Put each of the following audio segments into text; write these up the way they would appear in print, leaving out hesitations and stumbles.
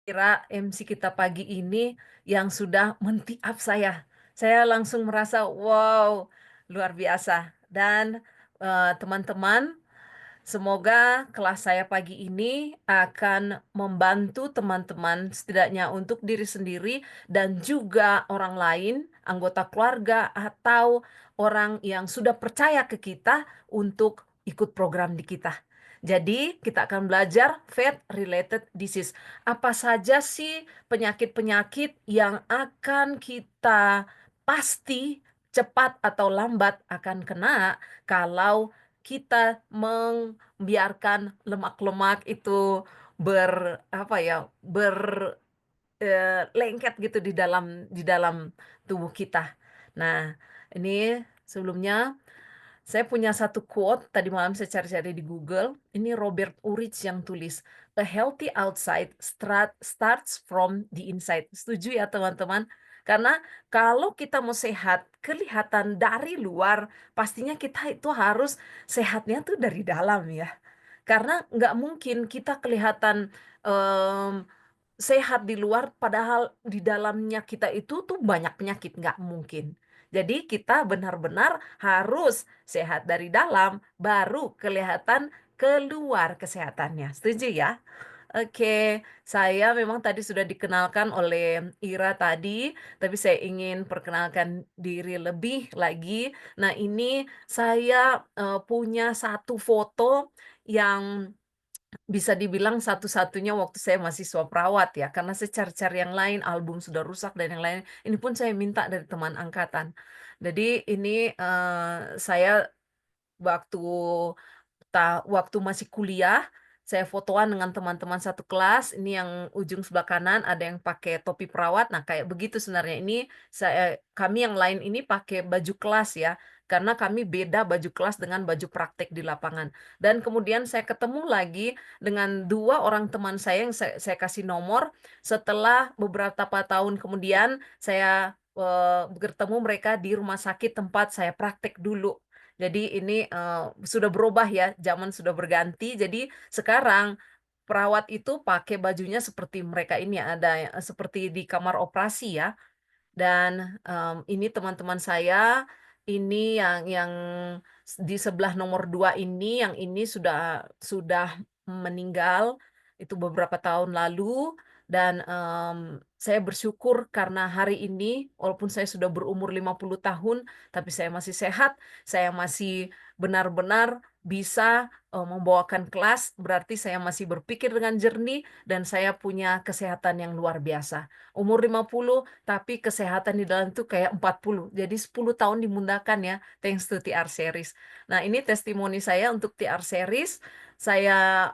Kira MC kita pagi ini yang sudah men-tee-up saya. Saya langsung merasa, wow, luar biasa. Dan, teman-teman, semoga kelas saya pagi ini akan membantu teman-teman setidaknya untuk diri sendiri dan juga orang lain, anggota keluarga atau orang yang sudah percaya ke kita untuk ikut program di kita. Jadi, kita akan belajar faith related disease. Apa saja sih penyakit-penyakit yang akan kita pasti cepat atau lambat akan kena kalau kita membiarkan lemak-lemak itu apa ya, lengket gitu di dalam tubuh kita. Nah, ini sebelumnya saya punya satu quote, tadi malam saya cari-cari di Google, ini Robert Urich yang tulis, "A healthy outside starts from the inside." Setuju ya teman-teman? Karena kalau kita mau sehat, kelihatan dari luar, pastinya kita itu harus sehatnya tuh dari dalam ya. Karena nggak mungkin kita kelihatan, sehat di luar padahal di dalamnya kita itu tuh banyak penyakit, nggak mungkin. Jadi kita benar-benar harus sehat dari dalam, baru kelihatan keluar kesehatannya. Setuju ya? Oke, saya memang tadi sudah dikenalkan oleh Ira tadi, tapi saya ingin perkenalkan diri lebih lagi. Nah, ini saya, punya satu foto yang bisa dibilang satu-satunya waktu saya mahasiswa perawat ya, karena saya cari-cari yang lain, album sudah rusak dan yang lain, ini pun saya minta dari teman angkatan. Jadi ini, saya waktu waktu masih kuliah, saya fotoan dengan teman-teman satu kelas, ini yang ujung sebelah kanan ada yang pakai topi perawat, nah kayak begitu sebenarnya. Kami yang lain ini pakai baju kelas ya, karena kami beda baju kelas dengan baju praktek di lapangan. Dan kemudian saya ketemu lagi dengan 2 orang teman saya yang saya kasih nomor, setelah beberapa tahun kemudian saya, bertemu mereka di rumah sakit tempat saya praktek dulu. Jadi ini, sudah berubah ya, zaman sudah berganti. Jadi sekarang perawat itu pakai bajunya seperti mereka ini ada seperti di kamar operasi ya. Dan, ini teman-teman saya, ini yang di sebelah nomor 2 ini, yang ini sudah meninggal, itu beberapa tahun lalu dan, saya bersyukur karena hari ini walaupun saya sudah berumur 50 tahun, tapi saya masih sehat, saya masih benar-benar bisa, membawakan kelas, berarti saya masih berpikir dengan jernih dan saya punya kesehatan yang luar biasa. Umur 50 tapi kesehatan di dalam itu kayak 40. Jadi 10 tahun dimudahkan ya, thanks to TR Series. Nah, ini testimoni saya untuk TR Series. Saya,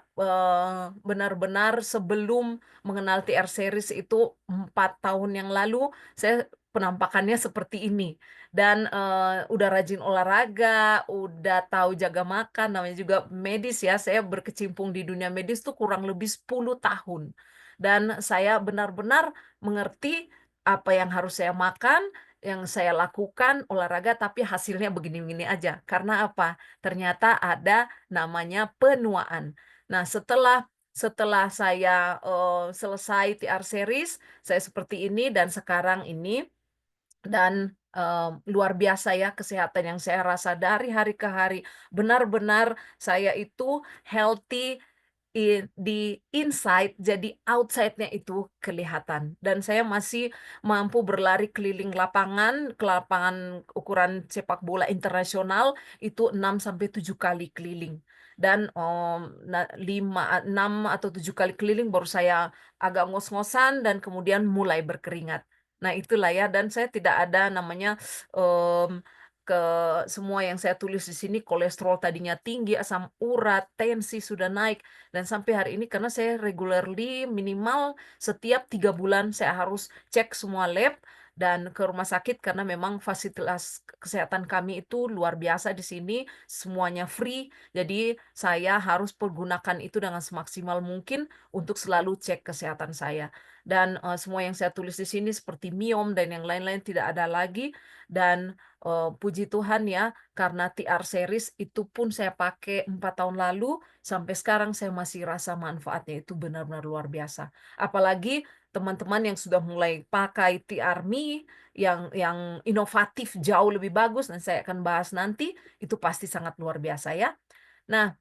benar-benar sebelum mengenal TR Series itu 4 tahun yang lalu, saya penampakannya seperti ini. Dan, udah rajin olahraga, udah tahu jaga makan, namanya juga medis ya, saya berkecimpung di dunia medis tuh kurang lebih 10 tahun. Dan saya benar-benar mengerti apa yang harus saya makan, yang saya lakukan, olahraga, tapi hasilnya begini-begini aja. Karena apa? Ternyata ada namanya penuaan. Nah, setelah saya, selesai TR Series, saya seperti ini dan sekarang ini dan, luar biasa ya kesehatan yang saya rasa dari hari ke hari. Benar-benar saya itu healthy di inside, jadi outside-nya itu kelihatan. Dan saya masih mampu berlari keliling lapangan, ke lapangan ukuran sepak bola internasional, itu 6 sampai 7 kali keliling. Dan, 6 atau 7 kali keliling baru saya agak ngos-ngosan dan kemudian mulai berkeringat. Nah itulah ya, dan saya tidak ada namanya, mmm, ke semua yang saya tulis di sini kolesterol tadinya tinggi, asam urat, tensi sudah naik. Dan sampai hari ini karena saya regularly minimal setiap 3 bulan saya harus cek semua lab dan ke rumah sakit karena memang fasilitas kesehatan kami itu luar biasa di sini, semuanya free. Jadi saya harus pergunakan itu dengan semaksimal mungkin untuk selalu cek kesehatan saya. Dan, semua yang saya tulis di sini seperti miom dan yang lain-lain tidak ada lagi dan, puji Tuhan ya, karena TR series itu pun saya pakai 4 tahun lalu, sampai sekarang saya masih rasa manfaatnya itu benar-benar luar biasa. Apalagi teman-teman yang sudah mulai pakai TR Me yang inovatif jauh lebih bagus dan saya akan bahas nanti, itu pasti sangat luar biasa ya. Nah,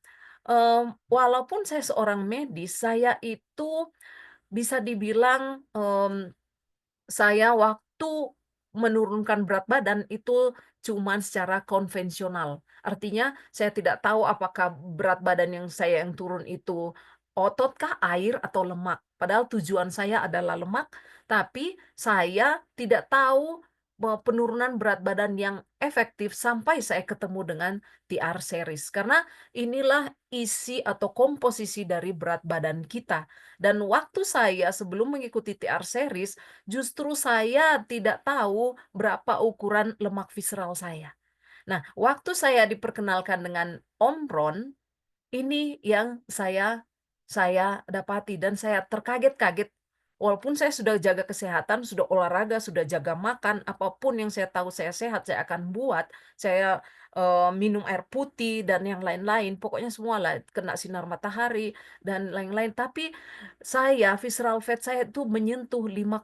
walaupun saya seorang medis, saya itu bisa dibilang, saya waktu menurunkan berat badan itu cuman secara konvensional. Artinya saya tidak tahu apakah berat badan yang turun itu otot kah, air, atau lemak. Padahal tujuan saya adalah lemak, tapi saya tidak tahu penurunan berat badan yang efektif sampai saya ketemu dengan TR series. Karena inilah isi atau komposisi dari berat badan kita. Dan waktu saya sebelum mengikuti TR series, justru saya tidak tahu berapa ukuran lemak visceral saya. Nah, waktu saya diperkenalkan dengan Om Ron, ini yang saya dapati dan saya terkaget-kaget. Walaupun saya sudah jaga kesehatan, sudah olahraga, sudah jaga makan, apapun yang saya tahu saya sehat, saya akan buat. Saya, minum air putih dan yang lain-lain, pokoknya semualah, kena sinar matahari dan lain-lain. Tapi saya, visceral fat saya itu menyentuh 5,5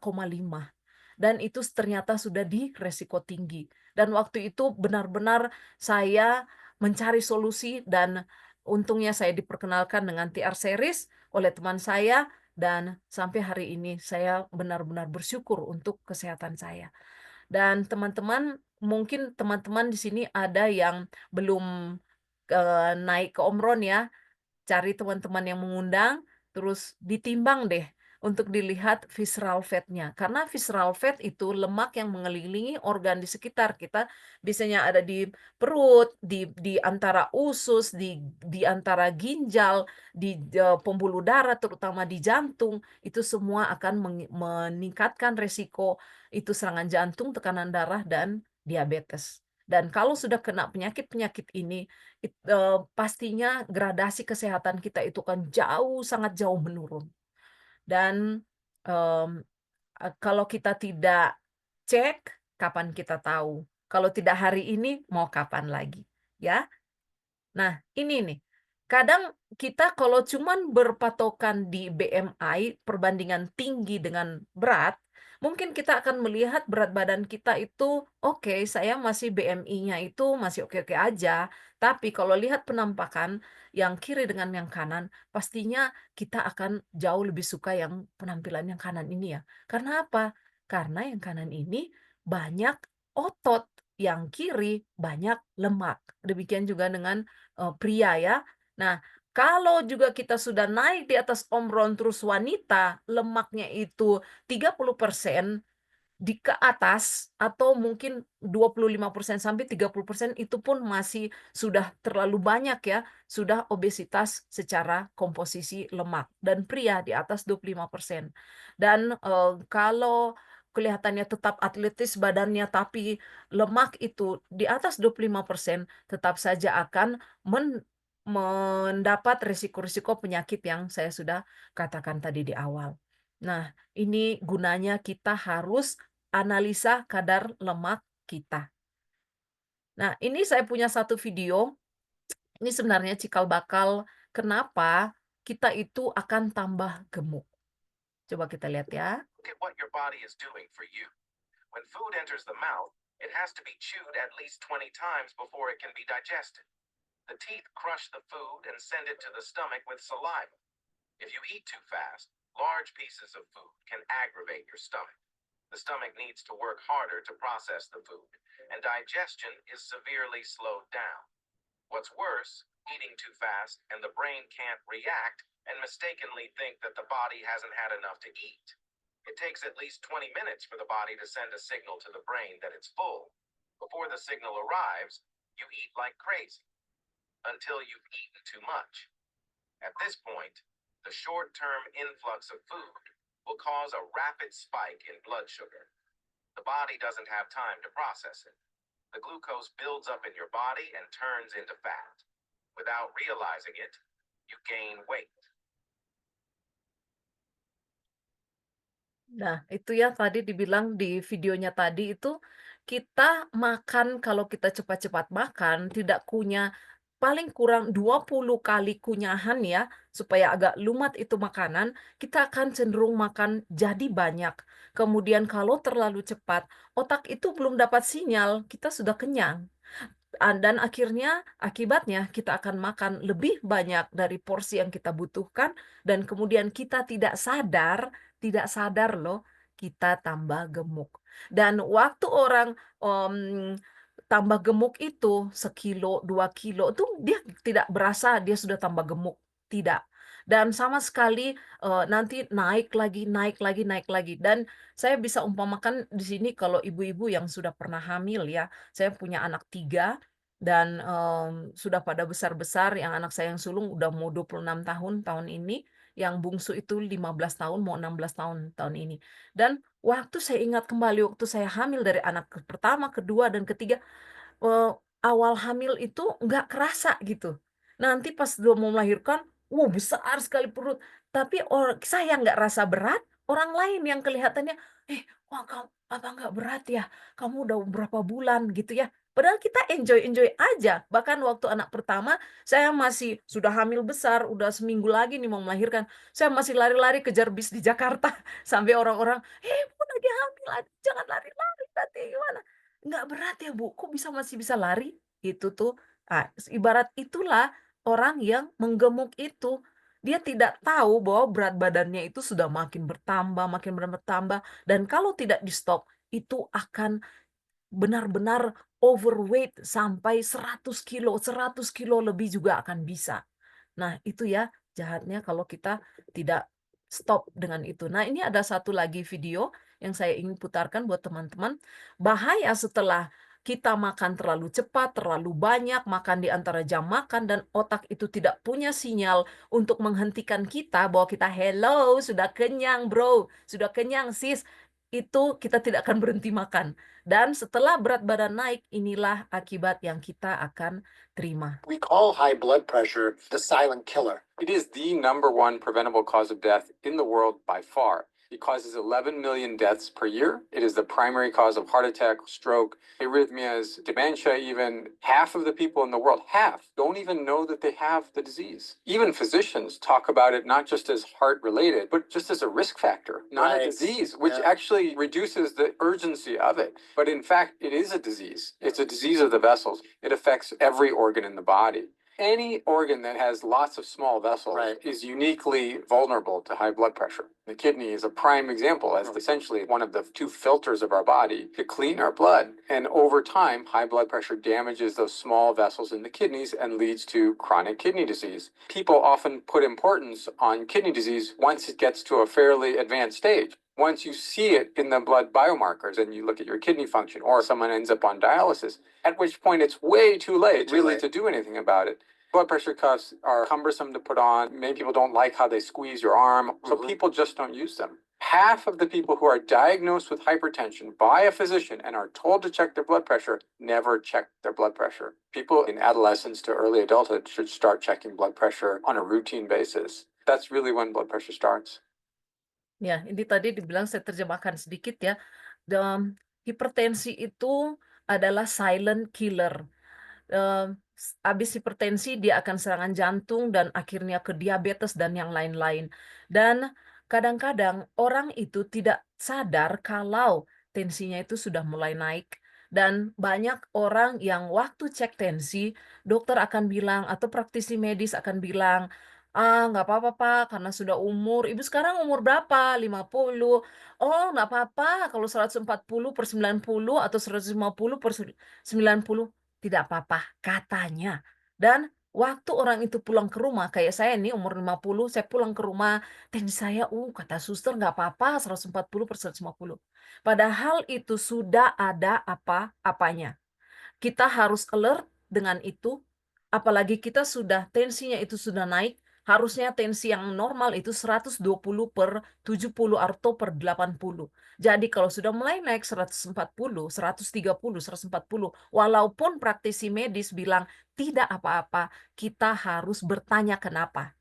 dan itu ternyata sudah di resiko tinggi. Dan waktu itu benar-benar saya mencari solusi dan untungnya saya diperkenalkan dengan TR series oleh teman saya dan sampai hari ini saya benar-benar bersyukur untuk kesehatan saya. Dan teman-teman, mungkin teman-teman di sini ada yang belum, naik ke Omron ya. Cari teman-teman yang mengundang, terus ditimbang deh untuk dilihat visceral fat-nya. Karena visceral fat itu lemak yang mengelilingi organ di sekitar kita, biasanya ada di perut, di antara usus, di antara ginjal, pembuluh darah, terutama di jantung, itu semua akan meningkatkan resiko itu serangan jantung, tekanan darah, dan diabetes. Dan kalau sudah kena penyakit-penyakit ini, pastinya gradasi kesehatan kita itu kan sangat jauh menurun. Dan, mmm, kalau kita tidak cek, kapan kita tahu? Kalau tidak hari ini, mau kapan lagi, ya? Nah, ini nih, kadang kita kalau cuman berpatokan di BMI, perbandingan tinggi dengan berat, mungkin kita akan melihat berat badan kita itu, oke, saya masih BMI-nya itu masih oke-oke aja. Tapi kalau lihat penampakan yang kiri dengan yang kanan, pastinya kita akan jauh lebih suka yang penampilan yang kanan ini ya. Karena apa? Karena yang kanan ini banyak otot, yang kiri banyak lemak. Demikian juga dengan pria ya. Nah, kalau juga kita sudah naik di atas omron terus wanita, lemaknya itu 30% di ke atas atau mungkin 25% sampai 30% itu pun masih sudah terlalu banyak ya, sudah obesitas secara komposisi lemak dan pria di atas 25%. Dan, kalau kelihatannya tetap atletis badannya tapi lemak itu di atas 25% tetap saja akan mendapat risiko-risiko penyakit yang saya sudah katakan tadi di awal. Nah, ini gunanya kita harus analisa kadar lemak kita. Nah, ini saya punya satu video, ini sebenarnya cikal bakal kenapa kita itu akan tambah gemuk. Coba kita lihat ya. Look at what your body is doing for you. When food enters the mouth, it has to be chewed at least 20 times before it can be digested. The teeth crush the food and send it to the stomach with saliva. If you eat too fast, large pieces of food can aggravate your stomach. The stomach needs to work harder to process the food, and digestion is severely slowed down. What's worse, eating too fast and the brain can't react and mistakenly think that the body hasn't had enough to eat. It takes at least 20 minutes for the body to send a signal to the brain that it's full. Before the signal arrives, you eat like crazy until you've eaten too much. At this point, the short-term influx of food will cause a rapid spike in blood sugar. The body doesn't have time to process it. The glucose builds up in your body and turns into fat. Without realizing it, you gain weight. Nah, itu ya tadi dibilang di videonya tadi itu, kita makan kalau kita cepat-cepat makan, tidak kunyah, paling kurang 20 kali kunyahan ya, supaya agak lumat itu makanan, kita akan cenderung makan jadi banyak. Kemudian kalau terlalu cepat, otak itu belum dapat sinyal, kita sudah kenyang. Dan akhirnya, akibatnya kita akan makan lebih banyak dari porsi yang kita butuhkan, dan kemudian kita tidak sadar loh, kita tambah gemuk. Dan waktu orang tambah gemuk itu sekilo, 2 kilo, itu dia tidak berasa dia sudah tambah gemuk. Tidak. Dan sama sekali nanti naik lagi, naik lagi, naik lagi. Dan saya bisa umpamakan di sini kalau ibu-ibu yang sudah pernah hamil ya, saya punya anak 3 dan, sudah pada besar-besar, yang anak saya yang sulung udah mau 26 tahun tahun ini, yang bungsu itu 15 tahun mau 16 tahun tahun ini. Dan waktu saya ingat kembali waktu saya hamil dari anak pertama, kedua, dan ketiga, Eee, awal hamil itu nggak kerasa gitu. Nanti pas udah mau melahirkan, besar sekali perut, tapi saya nggak rasa berat, orang lain yang kelihatannya, "Eh, wah Papa nggak berat ya? Kamu udah berapa bulan?" Gitu ya. Padahal kita enjoy-enjoy aja. Bahkan waktu anak pertama, saya masih sudah hamil besar, udah seminggu lagi nih mau melahirkan, saya masih lari-lari kejar bis di Jakarta, sampai orang-orang, "Bu lagi hamil, aduh jangan lari-lari nanti gimana?" "Nggak berat ya, Bu? Kok masih bisa lari?" Itu tuh, ibarat itulah orang yang menggemuk itu. Dia tidak tahu bahwa berat badannya itu sudah makin bertambah, dan kalau tidak di-stop, itu akan benar-benar overweight sampai 100 kilo, 100 kilo lebih juga akan bisa. Nah, itu ya jahatnya kalau kita tidak stop dengan itu. Nah, ini ada satu lagi video yang saya ingin putarkan buat teman-teman. Bahaya setelah kita makan terlalu cepat, terlalu banyak, makan di antara jam makan, dan otak itu tidak punya sinyal untuk menghentikan kita bahwa kita, "Hello, sudah kenyang, bro. Sudah kenyang, sis." Itu kita tidak akan berhenti makan. Dan setelah berat badan naik, inilah akibat yang kita akan terima. We call high blood pressure the silent killer. It is the number one preventable cause of death in the world by far. It causes 11 million deaths per year. It is the primary cause of heart attack, stroke, arrhythmias, dementia. Even half of the people in the world, half, don't even know that they have the disease. Even physicians talk about it not just as heart related, but just as a risk factor, not a disease, which actually reduces the urgency of it. But in fact, it is a disease. It's a disease of the vessels. It affects every organ in the body. Any organ that has lots of small vessels is uniquely vulnerable to high blood pressure. The kidney is a prime example, as essentially one of the two filters of our body to clean our blood. And over time, high blood pressure damages those small vessels in the kidneys and leads to chronic kidney disease. People often put importance on kidney disease once it gets to a fairly advanced stage. Once you see it in the blood biomarkers and you look at your kidney function, or someone ends up on dialysis, at which point it's way too late really to do anything about it. Blood pressure cuffs are cumbersome to put on. Many people don't like how they squeeze your arm, so people just don't use them. Half of the people who are diagnosed with hypertension by a physician and are told to check their blood pressure never check their blood pressure. People in adolescence to early adulthood should start checking blood pressure on a routine basis. That's really when blood pressure starts. Ya, ini tadi dibilang saya terjemahkan sedikit ya. Hipertensi itu adalah silent killer. Habis hipertensi dia akan serangan jantung dan akhirnya ke diabetes dan yang lain-lain. Dan kadang-kadang orang itu tidak sadar kalau tensinya itu sudah mulai naik. Dan banyak orang yang waktu cek tensi, dokter akan bilang atau praktisi medis akan bilang, nggak apa-apa Pak, karena sudah umur. Ibu sekarang umur berapa? 50. Oh, nggak apa-apa kalau 140/90 atau 150/90. Tidak apa-apa, katanya. Dan waktu orang itu pulang ke rumah, kayak saya nih umur 50, saya pulang ke rumah, tensi saya, kata suster nggak apa-apa 140/150. Padahal itu sudah ada apa-apanya. Kita harus alert dengan itu, apalagi kita sudah tensinya itu sudah naik, Harusnya tensi yang normal itu 120/70 atau per 80. Jadi kalau sudah mulai naik 140, 130, 140, walaupun praktisi medis bilang tidak apa-apa, kita harus bertanya kenapa.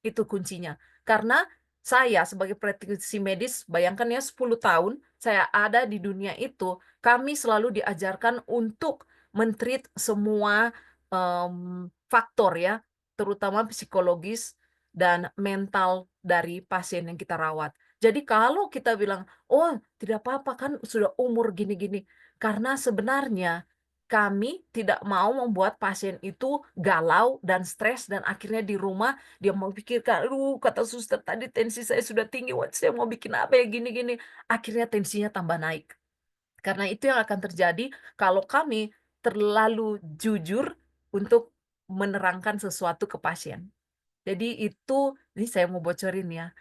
Itu kuncinya. Karena saya sebagai praktisi medis, bayangkan ya 10 tahun saya ada di dunia itu, kami selalu diajarkan untuk semua faktor ya, terutama psikologis dan mental dari pasien yang kita rawat. Jadi kalau kita bilang, "Oh, tidak apa-apa kan sudah umur gini-gini." Karena sebenarnya kami tidak mau membuat pasien itu galau dan stres dan akhirnya di rumah dia mau pikirkan, "Aduh, kata suster tadi tensi saya sudah tinggi, wah saya mau bikin apa ya, gini-gini." Akhirnya tensinya tambah naik. Karena itu yang akan terjadi kalau kami terlalu jujur untuk menerangkan sesuatu ke pasien. Jadi itu ini saya mau bocorin ya,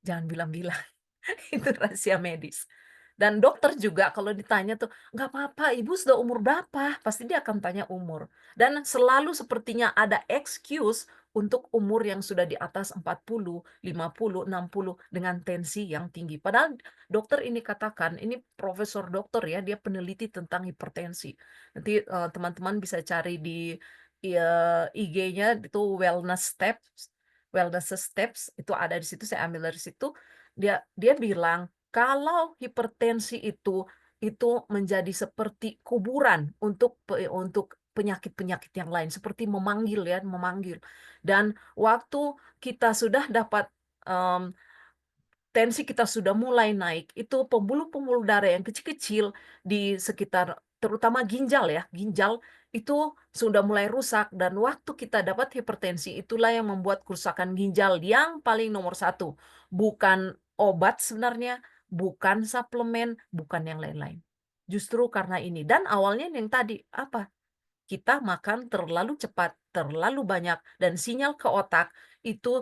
jangan bilang-bilang. Itu rahasia medis. Dan dokter juga kalau ditanya tuh, "Nggak apa-apa, Ibu sudah umur berapa?" Pasti dia akan tanya umur. Dan selalu sepertinya ada excuse untuk umur yang sudah di atas 40, 50, 60 dengan tensi yang tinggi. Padahal dokter ini katakan, ini profesor dokter ya, dia peneliti tentang hipertensi. Nanti, teman-teman bisa cari di, IG-nya itu Wellness Steps, itu ada di situ, saya ambil dari situ. Dia bilang, kalau hipertensi itu menjadi seperti kuburan untuk penyakit-penyakit yang lain, seperti memanggil ya, memanggil. Dan waktu kita sudah dapat, mmm tensi kita sudah mulai naik, itu pembuluh-pembuluh darah yang kecil-kecil di sekitar terutama ginjal ya, ginjal itu sudah mulai rusak dan waktu kita dapat hipertensi itulah yang membuat kerusakan ginjal yang paling nomor satu. Bukan obat sebenarnya, bukan suplemen, bukan yang lain-lain. Justru karena ini dan awalnya yang tadi, apa, kita makan terlalu cepat, terlalu banyak, dan sinyal ke otak itu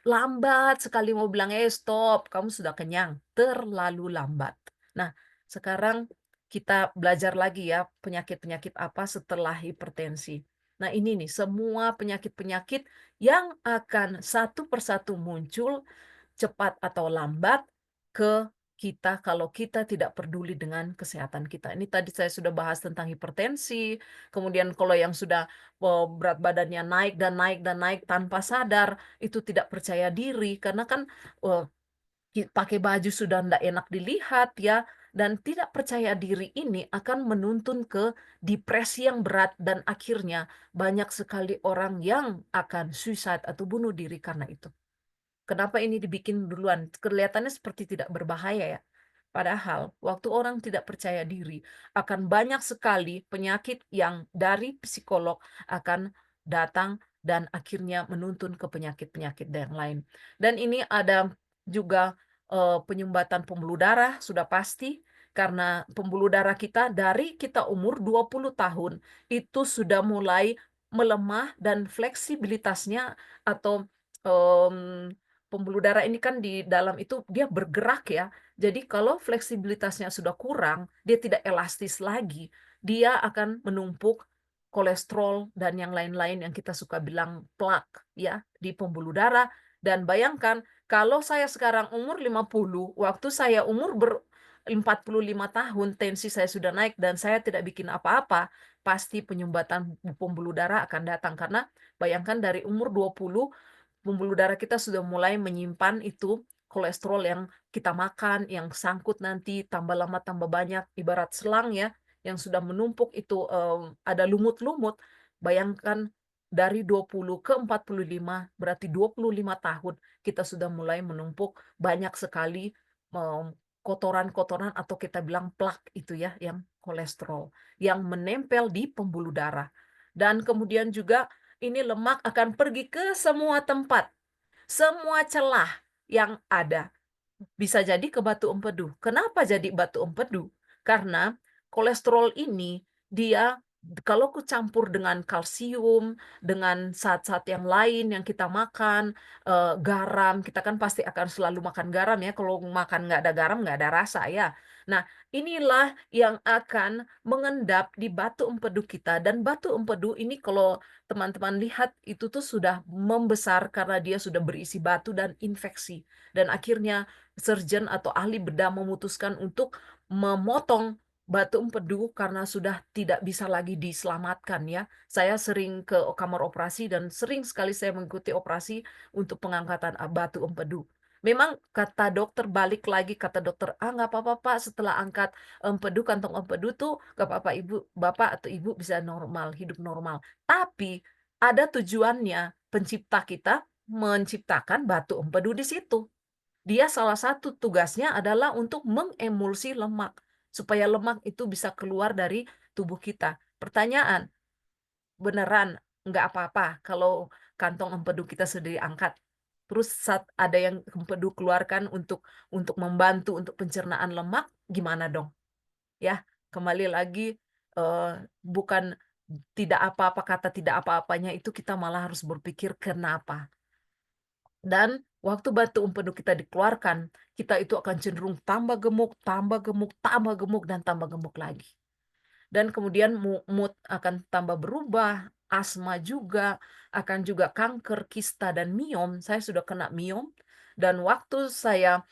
lambat sekali mau bilang, "Eh, stop, kamu sudah kenyang." Terlalu lambat. Nah, sekarang kita belajar lagi ya, penyakit-penyakit apa setelah hipertensi. Nah, ini nih, semua penyakit-penyakit yang akan satu persatu muncul cepat atau lambat ke kita kalau kita tidak peduli dengan kesehatan kita. Ini tadi saya sudah bahas tentang hipertensi, kemudian kalau yang sudah, berat badannya naik dan naik dan naik tanpa sadar, itu tidak percaya diri karena kan, eee, pakai baju sudah ndak enak dilihat ya, dan tidak percaya diri ini akan menuntun ke depresi yang berat dan akhirnya banyak sekali orang yang akan suicide atau bunuh diri karena itu. Kenapa ini dibikin duluan? Kelihatannya seperti tidak berbahaya ya. Padahal waktu orang tidak percaya diri, akan banyak sekali penyakit yang dari psikolog akan datang dan akhirnya menuntun ke penyakit-penyakit yang lain. Dan ini ada juga, penyumbatan pembuluh darah sudah pasti, karena pembuluh darah kita dari kita umur 20 tahun, itu sudah mulai melemah dan fleksibilitasnya atau, mmm pembuluh darah ini kan di dalam itu dia bergerak ya. Jadi kalau fleksibilitasnya sudah kurang, dia tidak elastis lagi, dia akan menumpuk kolesterol dan yang lain-lain yang kita suka bilang plak ya di pembuluh darah. Dan bayangkan kalau saya sekarang umur 50, waktu saya umur 45 tahun, tensi saya sudah naik dan saya tidak bikin apa-apa, pasti penyumbatan pembuluh darah akan datang. Karena bayangkan dari umur 20 pembuluh darah kita sudah mulai menyimpan itu kolesterol yang kita makan, yang sangkut nanti tambah lama tambah banyak, ibarat selang ya, yang sudah menumpuk itu, ada lumut-lumut. Bayangkan dari 20 ke 45, berarti 25 tahun kita sudah mulai menumpuk banyak sekali, kotoran-kotoran atau kita bilang plak itu ya, yang kolesterol, yang menempel di pembuluh darah. Dan kemudian juga ini lemak akan pergi ke semua tempat, semua celah yang ada. Bisa jadi ke batu empedu. Kenapa jadi batu empedu? Karena kolesterol ini dia kalau kucampur dengan kalsium, dengan zat-zat yang lain yang kita makan, garam, kita kan pasti akan selalu makan garam ya, kalau makan nggak ada garam nggak ada rasa ya. Nah, inilah yang akan mengendap di batu empedu kita, dan batu empedu ini kalau teman-teman lihat itu tuh sudah membesar karena dia sudah berisi batu dan infeksi. Dan akhirnya surgeon atau ahli bedah memutuskan untuk memotong batu empedu karena sudah tidak bisa lagi diselamatkan ya. Saya sering ke kamar operasi dan sering sekali saya mengikuti operasi untuk pengangkatan batu empedu. Memang kata dokter balik lagi, kata dokter, "Ah, nggak apa-apa Pak, setelah angkat empedu, kantong empedu tuh nggak apa-apa Ibu, Bapak atau Ibu bisa normal, hidup normal." Tapi ada tujuannya, pencipta kita menciptakan batu empedu di situ. Dia salah satu tugasnya adalah untuk mengemulsi lemak, supaya lemak itu bisa keluar dari tubuh kita. Pertanyaan, beneran nggak apa-apa kalau kantong empedu kita sudah diangkat, terus saat ada yang empedu keluarkan untuk membantu untuk pencernaan lemak, gimana dong? Ya, kembali lagi, bukan tidak apa-apa, kata tidak apa-apanya itu kita malah harus berpikir kenapa. Dan waktu batu empedu kita dikeluarkan, kita itu akan cenderung tambah gemuk, tambah gemuk, tambah gemuk, dan tambah gemuk lagi. Dan kemudian mood akan tambah berubah, asma juga, akan juga kanker, kista, dan miom. Saya sudah kena miom, dan waktu saya,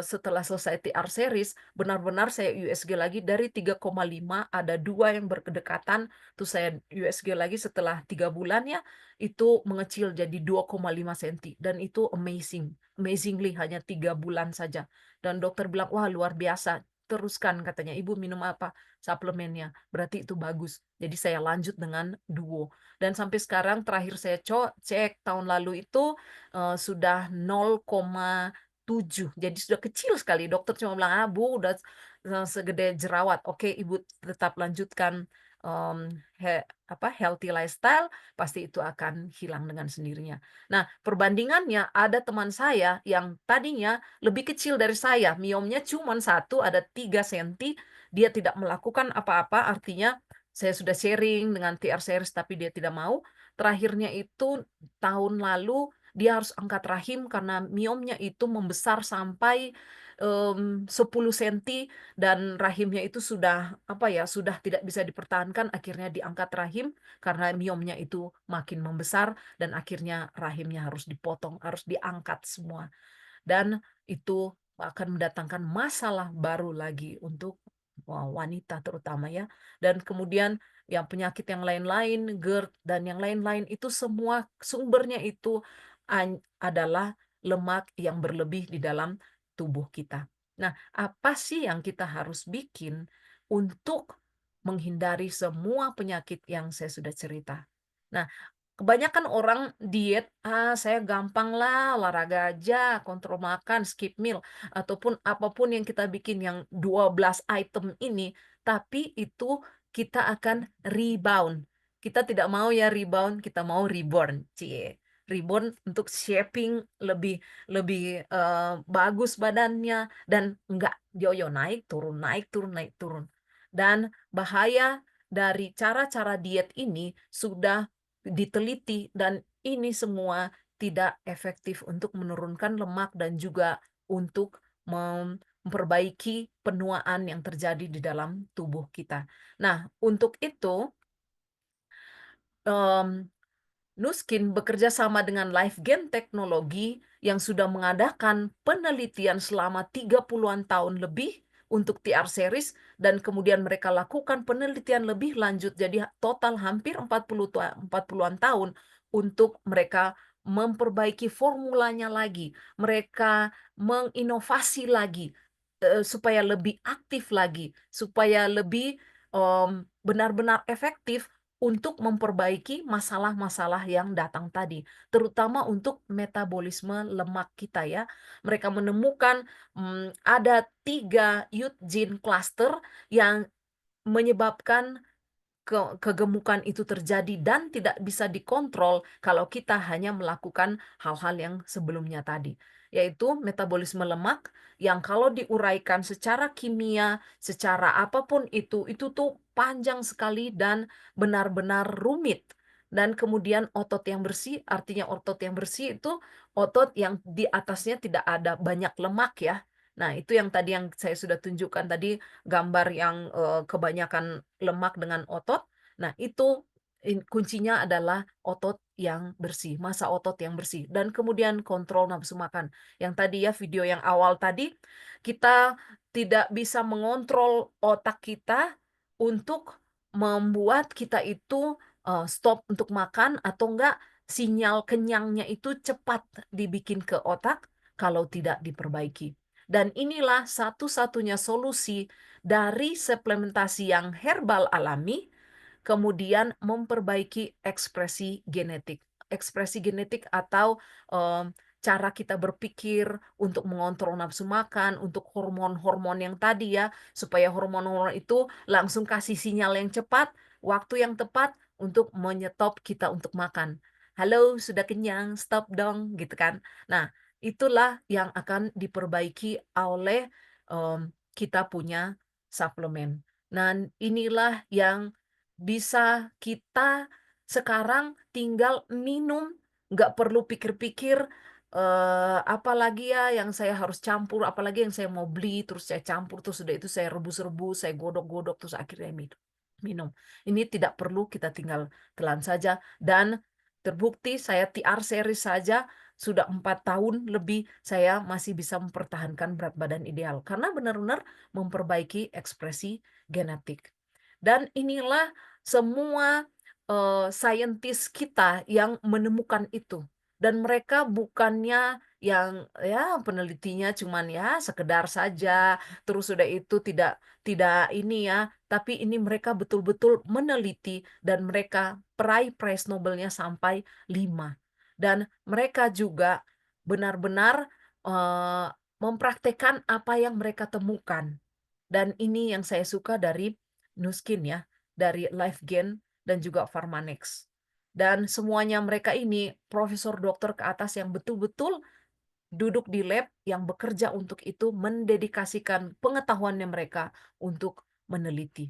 setelah selesai TR series, benar-benar saya USG lagi dari 3,5 ada 2 yang berdekatan, terus saya USG lagi setelah 3 bulan ya, itu mengecil jadi 2,5 senti dan itu amazingly hanya 3 bulan saja. Dan dokter bilang, "Wah luar biasa, teruskan," katanya, "Ibu minum apa?" "Suplemennya." Berarti itu bagus. Jadi saya lanjut dengan Duo. Dan sampai sekarang terakhir saya cek tahun lalu itu, sudah 0,7. Jadi sudah kecil sekali. Dokter cuma bilang, "Ah, Bu, udah, segede jerawat. Oke, Ibu tetap lanjutkan, healthy lifestyle, pasti itu akan hilang dengan sendirinya." Nah, perbandingannya ada teman saya yang tadinya lebih kecil dari saya, miomnya cuma satu, ada 3 senti, dia tidak melakukan apa-apa, artinya saya sudah sharing dengan TR series tapi dia tidak mau. Terakhirnya itu tahun lalu dia harus angkat rahim karena miomnya itu membesar sampai, 10 senti dan rahimnya itu sudah, apa ya, sudah tidak bisa dipertahankan, akhirnya diangkat rahim karena miomnya itu makin membesar dan akhirnya rahimnya harus dipotong, harus diangkat semua. Dan itu akan mendatangkan masalah baru lagi untuk, wanita terutama ya. Dan kemudian yang penyakit yang lain-lain, GERD dan yang lain-lain itu semua sumbernya itu adalah lemak yang berlebih di dalam tubuh kita. Nah, apa sih yang kita harus bikin untuk menghindari semua penyakit yang saya sudah cerita? Nah, kebanyakan orang diet, "Ah, saya gampang lah, olahraga aja, kontrol makan, skip meal," ataupun apapun yang kita bikin yang 12 item ini, tapi itu kita akan rebound. Kita tidak mau ya rebound, kita mau reborn, cie. Reborn untuk shaping lebih lebih, bagus badannya dan enggak yo-yo, naik turun naik turun naik turun. Dan bahaya dari cara-cara diet ini sudah diteliti dan ini semua tidak efektif untuk menurunkan lemak dan juga untuk memperbaiki penuaan yang terjadi di dalam tubuh kita. Nah, untuk itu, mmm Nuskin bekerja sama dengan LifeGen Teknologi yang sudah mengadakan penelitian selama 30-an tahun lebih untuk TR series dan kemudian mereka lakukan penelitian lebih lanjut jadi total hampir 40-an tahun untuk mereka memperbaiki formulanya lagi. Mereka menginovasi lagi, supaya lebih aktif lagi, supaya lebih, benar-benar efektif untuk memperbaiki masalah-masalah yang datang tadi, terutama untuk metabolisme lemak kita ya. Mereka menemukan, ada 3 gene cluster yang menyebabkan kegemukan itu terjadi dan tidak bisa dikontrol kalau kita hanya melakukan hal-hal yang sebelumnya tadi, yaitu metabolisme lemak yang kalau diuraikan secara kimia, secara apapun itu tuh panjang sekali dan benar-benar rumit. Dan kemudian otot yang bersih, artinya otot yang bersih itu otot yang di atasnya tidak ada banyak lemak ya. Nah, itu yang tadi yang saya sudah tunjukkan tadi, gambar yang, kebanyakan lemak dengan otot. Nah, itu kuncinya adalah otot yang bersih, massa otot yang bersih, dan kemudian kontrol nafsu makan. Yang tadi ya, video yang awal tadi, kita tidak bisa mengontrol otak kita untuk membuat kita itu, stop untuk makan atau enggak sinyal kenyangnya itu cepat dibikin ke otak kalau tidak diperbaiki. Dan inilah satu-satunya solusi dari suplementasi yang herbal alami, kemudian memperbaiki ekspresi genetik. Ekspresi genetik atau, cara kita berpikir untuk mengontrol nafsu makan, untuk hormon-hormon yang tadi ya, supaya hormon-hormon itu langsung kasih sinyal yang cepat, waktu yang tepat untuk menyetop kita untuk makan. "Halo, sudah kenyang, stop dong," gitu kan. Nah, itulah yang akan diperbaiki oleh, kita punya suplemen. Dan inilah yang bisa kita sekarang tinggal minum, nggak perlu pikir-pikir, apalagi ya yang saya harus campur, apalagi yang saya mau beli, terus saya campur, terus sudah itu saya rebus-rebus, saya godok-godok, terus akhirnya minum. Ini tidak perlu, kita tinggal telan saja, dan terbukti saya TR series saja sudah 4 tahun lebih saya masih bisa mempertahankan berat badan ideal, karena benar-benar memperbaiki ekspresi genetik. Dan inilah semua, saintis kita yang menemukan itu. Dan mereka bukannya yang ya penelitinya cuman ya sekedar saja, terus sudah itu tidak ini ya, tapi ini mereka betul-betul meneliti dan mereka peraih prize Nobel-nya sampai 5. Dan mereka juga benar-benar, mempraktekkan apa yang mereka temukan. Dan ini yang saya suka dari Nuskin ya, dari LifeGain dan juga Pharmanex. Dan semuanya mereka ini profesor dokter ke atas yang betul-betul duduk di lab yang bekerja untuk itu, mendedikasikan pengetahuannya mereka untuk meneliti.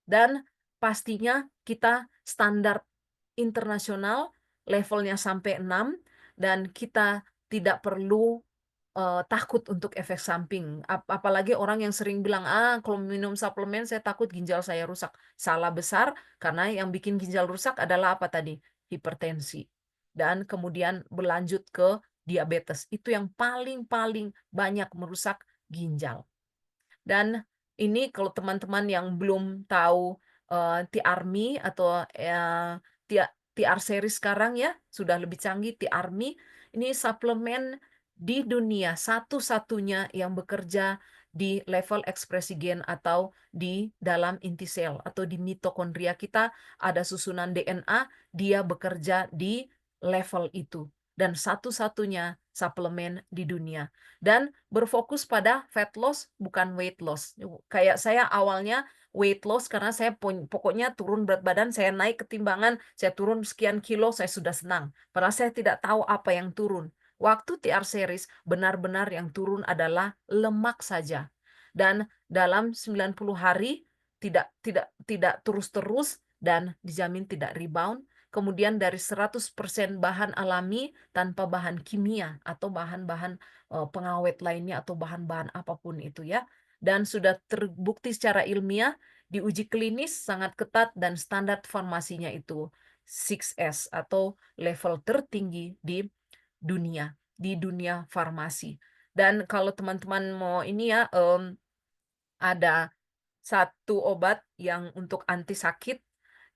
Dan pastinya kita standar internasional levelnya sampai 6 dan kita tidak perlu takut untuk efek samping, apalagi orang yang sering bilang, "Ah, kalau minum suplemen saya takut ginjal saya rusak." Salah besar, karena yang bikin ginjal rusak adalah apa tadi? Hipertensi. Dan kemudian berlanjut ke diabetes, itu yang paling-paling banyak merusak ginjal. Dan ini kalau teman-teman yang belum tahu, T-Army atau, TR series sekarang ya, sudah lebih canggih T-Army, ini suplemen di dunia satu-satunya yang bekerja di level ekspresi gen atau di dalam inti sel atau di mitokondria kita ada susunan DNA, dia bekerja di level itu dan satu-satunya suplemen di dunia. Dan berfokus pada fat loss bukan weight loss. Kayak saya awalnya weight loss karena saya pokoknya turun berat badan, saya naik ketimbangan, saya turun sekian kilo, saya sudah senang. Padahal saya tidak tahu apa yang turun. Waktu TR series benar-benar yang turun adalah lemak saja. Dan dalam 90 hari tidak terus-terus dan dijamin tidak rebound. Kemudian dari 100% bahan alami tanpa bahan kimia atau bahan-bahan pengawet lainnya atau bahan-bahan apapun itu ya. Dan sudah terbukti secara ilmiah, diuji klinis sangat ketat dan standar farmasinya itu 6S atau level tertinggi di dunia farmasi. Dan kalau teman-teman mau ini ya, ada satu obat yang untuk anti sakit,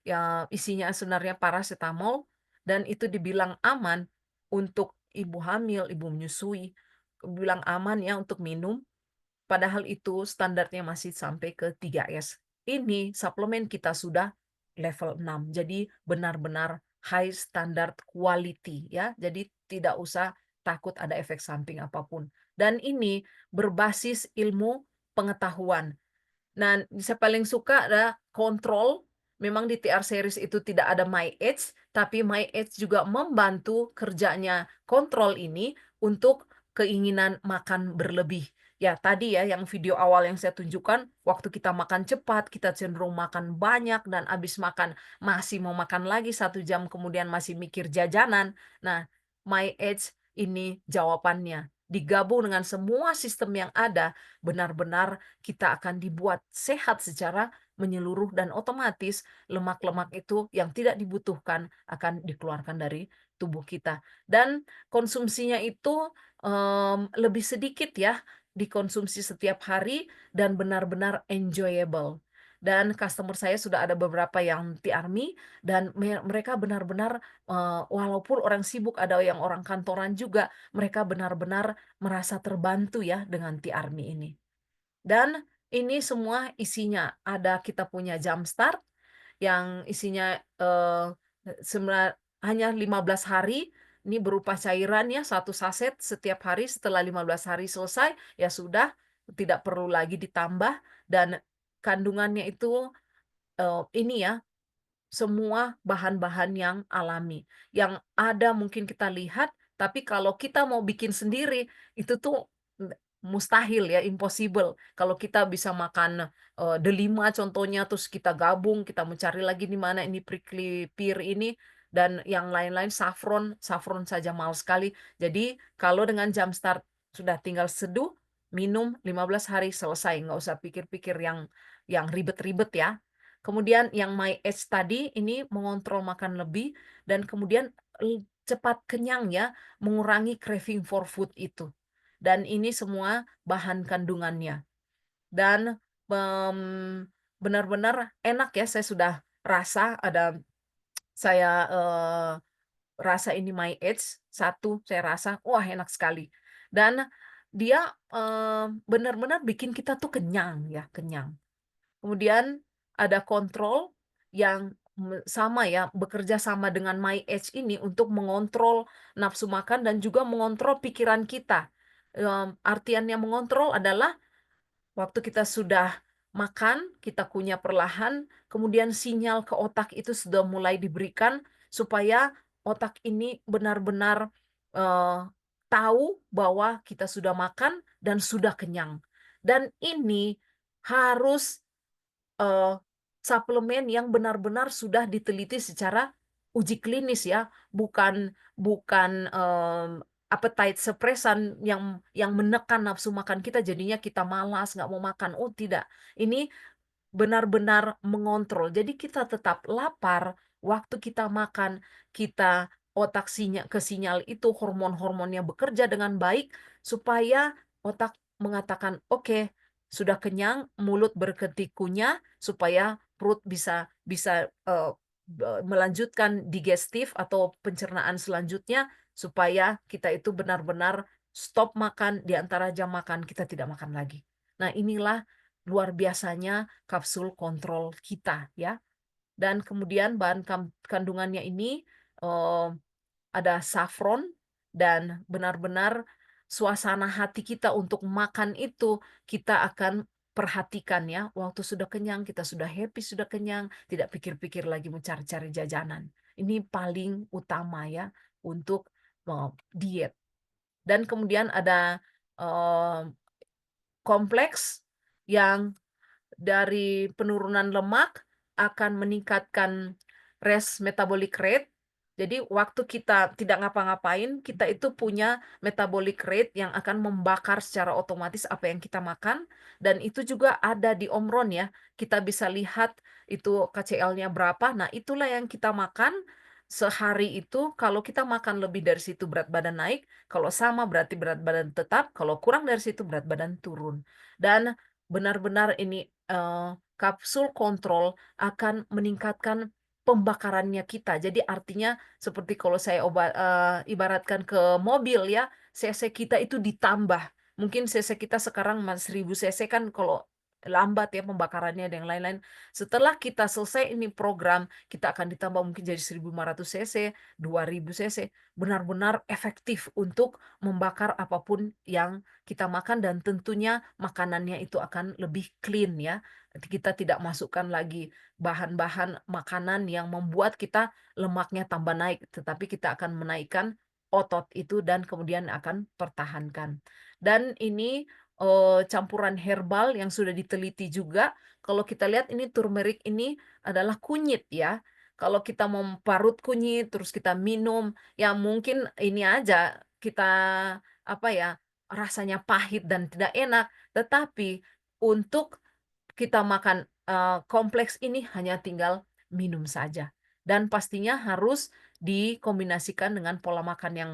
ya isinya sebenarnya parasetamol dan itu dibilang aman untuk ibu hamil, ibu menyusui, bilang aman ya untuk minum, padahal itu standarnya masih sampai ke 3S. Ini suplemen kita sudah level 6. Jadi benar-benar high standard quality ya. Jadi tidak usah takut ada efek samping apapun. Dan ini berbasis ilmu pengetahuan. Nah, saya paling suka adalah kontrol. Memang di TR series itu tidak ada My Age, tapi My Age juga membantu kerjanya kontrol ini untuk keinginan makan berlebih. Ya, tadi ya yang video awal yang saya tunjukkan, waktu kita makan cepat, kita cenderung makan banyak dan habis makan masih mau makan lagi 1 jam kemudian masih mikir jajanan. Nah, My Age ini jawabannya. digabung dengan semua sistem yang ada, benar-benar kita akan dibuat sehat secara menyeluruh dan otomatis lemak-lemak itu yang tidak dibutuhkan akan dikeluarkan dari tubuh kita. Dan konsumsinya itu, lebih sedikit ya, dikonsumsi setiap hari dan benar-benar enjoyable. Dan customer saya sudah ada beberapa yang T-Army dan mereka benar-benar, walaupun orang sibuk, ada yang orang kantoran juga, mereka benar-benar merasa terbantu ya dengan T-Army ini. Dan ini semua isinya ada kita punya jam start yang isinya, hanya 15 hari, ini berupa cairan ya, 1 saset setiap hari, setelah 15 hari selesai, ya sudah, tidak perlu lagi ditambah dan kandungannya itu, ini ya, semua bahan-bahan yang alami, yang ada mungkin kita lihat, tapi kalau kita mau bikin sendiri, itu tuh mustahil ya, impossible. Kalau kita bisa makan, delima contohnya, terus kita gabung, kita mencari lagi di mana ini prickly pear ini, dan yang lain-lain saffron, saffron saja mahal sekali. Jadi kalau dengan jam start sudah tinggal seduh, minum 15 hari, selesai, nggak usah pikir-pikir yang ribet-ribet ya. Kemudian yang My Age tadi ini mengontrol makan lebih dan kemudian cepat kenyang ya, mengurangi craving for food itu. Dan ini semua bahan kandungannya. Dan, benar-benar enak ya, saya sudah rasa saya, rasa ini My Age, satu saya rasa, wah enak sekali. Dan dia, benar-benar bikin kita tuh kenyang ya, kenyang. Kemudian ada kontrol yang sama ya, bekerja sama dengan My Age ini untuk mengontrol nafsu makan dan juga mengontrol pikiran kita. Artiannya mengontrol adalah waktu kita sudah makan, kita kunyah perlahan, kemudian sinyal ke otak itu sudah mulai diberikan supaya otak ini benar-benar, eee, tahu bahwa kita sudah makan dan sudah kenyang. Dan ini harus Eee, suplemen yang benar-benar sudah diteliti secara uji klinis ya, bukan, appetite suppressant yang menekan nafsu makan kita jadinya kita malas, nggak mau makan, oh tidak. Ini benar-benar mengontrol. Jadi kita tetap lapar, waktu kita makan, kita otak ke sinyal itu hormon-hormonnya bekerja dengan baik supaya otak mengatakan, "Oke, sudah kenyang, mulut berhenti kunyah," supaya perut bisa bisa, melanjutkan digestif atau pencernaan selanjutnya, supaya kita itu benar-benar stop makan, di antara jam makan kita tidak makan lagi. Nah, inilah luar biasanya kapsul kontrol kita ya. Dan kemudian bahan kandungannya ini, eee, ada saffron dan benar-benar suasana hati kita untuk makan itu kita akan perhatikan ya, waktu sudah kenyang, kita sudah happy, sudah kenyang, tidak pikir-pikir lagi mencari-cari jajanan. Ini paling utama ya untuk, diet. Dan kemudian ada, eee, kompleks yang dari penurunan lemak akan meningkatkan rest metabolic rate. Jadi waktu kita tidak ngapa-ngapain, kita itu punya metabolic rate yang akan membakar secara otomatis apa yang kita makan dan itu juga ada di Omron ya. Kita bisa lihat itu KCL-nya berapa. Nah, itulah yang kita makan sehari itu kalau kita makan lebih dari situ berat badan naik, kalau sama berarti berat badan tetap, kalau kurang dari situ berat badan turun. Dan benar-benar ini, kapsul kontrol akan meningkatkan pembakarannya kita. Jadi artinya seperti kalau saya ibaratkan ke mobil ya, cc kita itu ditambah. Mungkin cc kita sekarang 1000 cc kan kalau lambat ya pembakarannya dan yang lain-lain. Setelah kita selesai ini program, kita akan ditambah mungkin jadi 1500 cc, 2000 cc. Benar-benar efektif untuk membakar apapun yang kita makan dan tentunya makanannya itu akan lebih clean ya. Kita tidak masukkan lagi bahan-bahan makanan yang membuat kita lemaknya tambah naik, tetapi kita akan menaikkan otot itu dan kemudian akan pertahankan. Dan ini, campuran herbal yang sudah diteliti juga, kalau kita lihat ini turmeric ini adalah kunyit ya. Kalau kita mau parut kunyit, terus kita minum, ya mungkin ini aja, kita apa ya, rasanya pahit dan tidak enak, tetapi untuk kita makan, kompleks ini hanya tinggal minum saja. Dan pastinya harus dikombinasikan dengan pola makan yang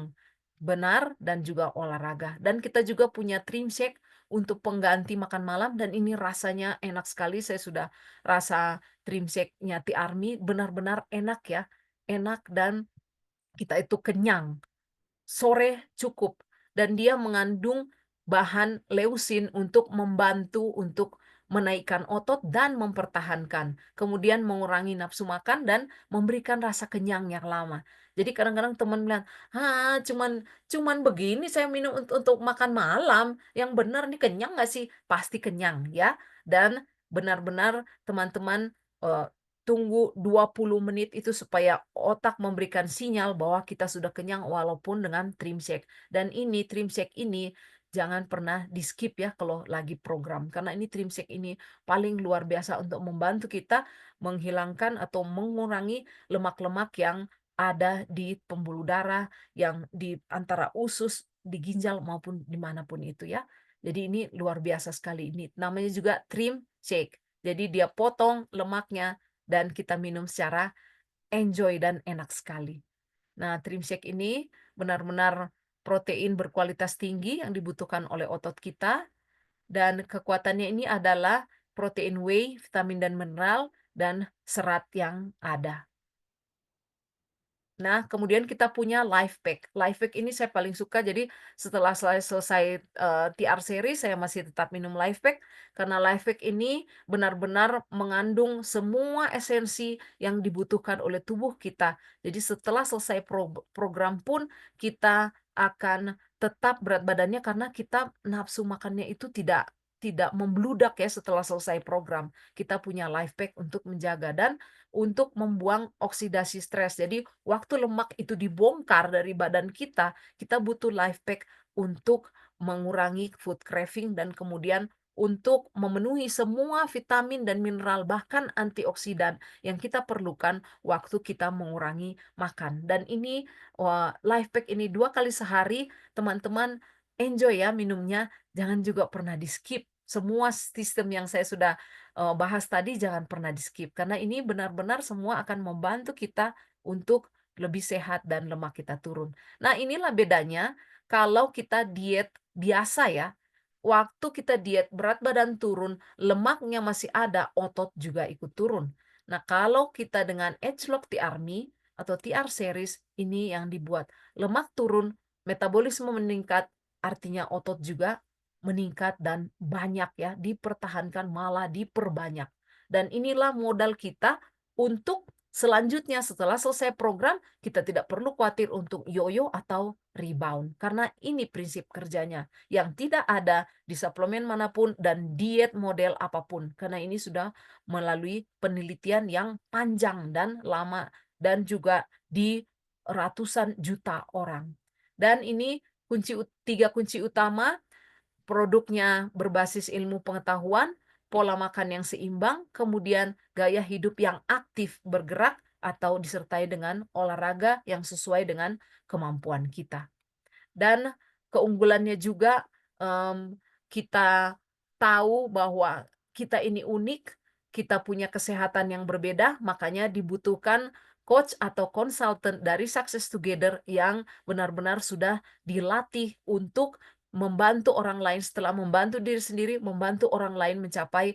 benar dan juga olahraga. Dan kita juga punya Trim Shake untuk pengganti makan malam dan ini rasanya enak sekali. Saya sudah rasa Trim Shake-nya Tea Army benar-benar enak ya, enak dan kita itu kenyang. Sore cukup dan dia mengandung bahan leusin untuk membantu untuk menaikkan otot dan mempertahankan, kemudian mengurangi nafsu makan dan memberikan rasa kenyang yang lama. Jadi kadang-kadang teman bilang, "Ah, cuman cuman begini saya minum untuk makan malam, yang benar nih kenyang nggak sih?" Pasti kenyang ya, dan benar-benar teman-teman, eee, tunggu 20 menit itu supaya otak memberikan sinyal bahwa kita sudah kenyang walaupun dengan Trim Shake. Dan ini Trim Shake ini jangan pernah di-skip ya kalau lagi program. Karena ini Trim Shake ini paling luar biasa untuk membantu kita menghilangkan atau mengurangi lemak-lemak yang ada di pembuluh darah, yang di antara usus, di ginjal maupun dimanapun itu ya. Jadi ini luar biasa sekali ini. Namanya juga Trim Shake. Jadi dia potong lemaknya dan kita minum secara enjoy dan enak sekali. Nah, Trim Shake ini benar-benar protein berkualitas tinggi yang dibutuhkan oleh otot kita dan kekuatannya ini adalah protein whey, vitamin dan mineral, dan serat yang ada. Nah, kemudian kita punya Life Pack. Life Pack ini saya paling suka, jadi setelah saya selesai, TR series, saya masih tetap minum Life Pack, karena Life Pack ini benar-benar mengandung semua esensi yang dibutuhkan oleh tubuh kita. Jadi setelah selesai program pun, kita akan tetap berat badannya karena kita nafsu makannya itu tidak membludak ya setelah selesai program. Kita punya Life Pack untuk menjaga dan untuk membuang oksidasi stres. Jadi waktu lemak itu dibongkar dari badan kita butuh life pack untuk mengurangi food craving dan kemudian untuk memenuhi semua vitamin dan mineral bahkan antioksidan yang kita perlukan waktu kita mengurangi makan. Dan ini life pack ini 2 kali sehari, teman-teman enjoy ya minumnya, jangan juga pernah di-skip. Semua sistem yang saya sudah bahas tadi jangan pernah di-skip, karena ini benar-benar semua akan membantu kita untuk lebih sehat dan lemak kita turun. Nah, inilah bedanya kalau kita diet biasa ya. Waktu kita diet berat badan turun, lemaknya masih ada, otot juga ikut turun. Nah, kalau kita dengan Edgelog TR Me atau TR Series, ini yang dibuat lemak turun, metabolisme meningkat, artinya otot juga meningkat dan banyak ya, dipertahankan malah diperbanyak. Dan inilah modal kita untuk selanjutnya setelah selesai program, kita tidak perlu khawatir untuk yoyo atau rebound. Karena ini prinsip kerjanya yang tidak ada di suplemen manapun dan diet model apapun. Karena ini sudah melalui penelitian yang panjang dan lama dan juga di ratusan juta orang. Dan ini tiga kunci utama. Produknya berbasis ilmu pengetahuan, pola makan yang seimbang, kemudian gaya hidup yang aktif bergerak atau disertai dengan olahraga yang sesuai dengan kemampuan kita. Dan keunggulannya juga, kita tahu bahwa kita ini unik, kita punya kesehatan yang berbeda, makanya dibutuhkan coach atau konsultan dari Success Together yang benar-benar sudah dilatih untuk membantu orang lain setelah membantu diri sendiri, membantu orang lain mencapai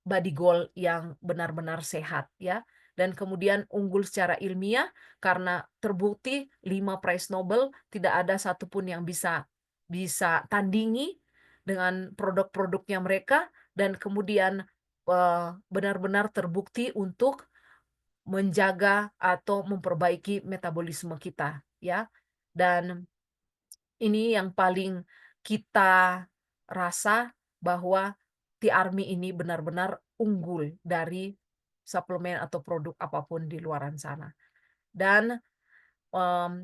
body goal yang benar-benar sehat ya. Dan kemudian unggul secara ilmiah karena terbukti 5 prize Nobel tidak ada satupun yang bisa bisa tandingi dengan produk-produknya mereka dan kemudian, benar-benar terbukti untuk menjaga atau memperbaiki metabolisme kita ya. Dan ini yang paling kita rasa bahwa T-Army ini benar-benar unggul dari suplemen atau produk apapun di luaran sana. Dan,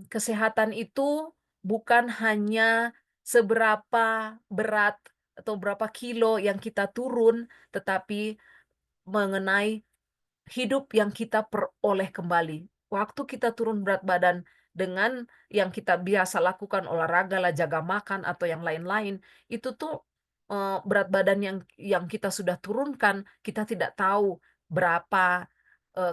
kesehatan itu bukan hanya seberapa berat atau berapa kilo yang kita turun, tetapi mengenai hidup yang kita peroleh kembali. Waktu kita turun berat badan dengan yang kita biasa lakukan olahraga lah, jaga makan atau yang lain-lain, itu tuh, berat badan yang kita sudah turunkan, kita tidak tahu berapa,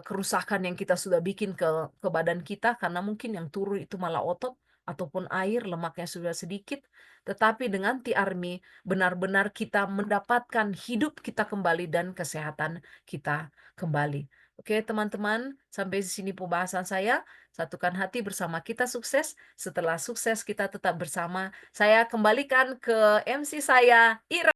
kerusakan yang kita sudah bikin ke badan kita karena mungkin yang turun itu malah otot ataupun air, lemaknya sudah sedikit. Tetapi dengan T-Army benar-benar kita mendapatkan hidup kita kembali dan kesehatan kita kembali. Oke, teman-teman, sampai di sini pembahasan saya. Satukan hati bersama kita sukses. Setelah sukses kita tetap bersama. Saya kembalikan ke MC saya, Ira.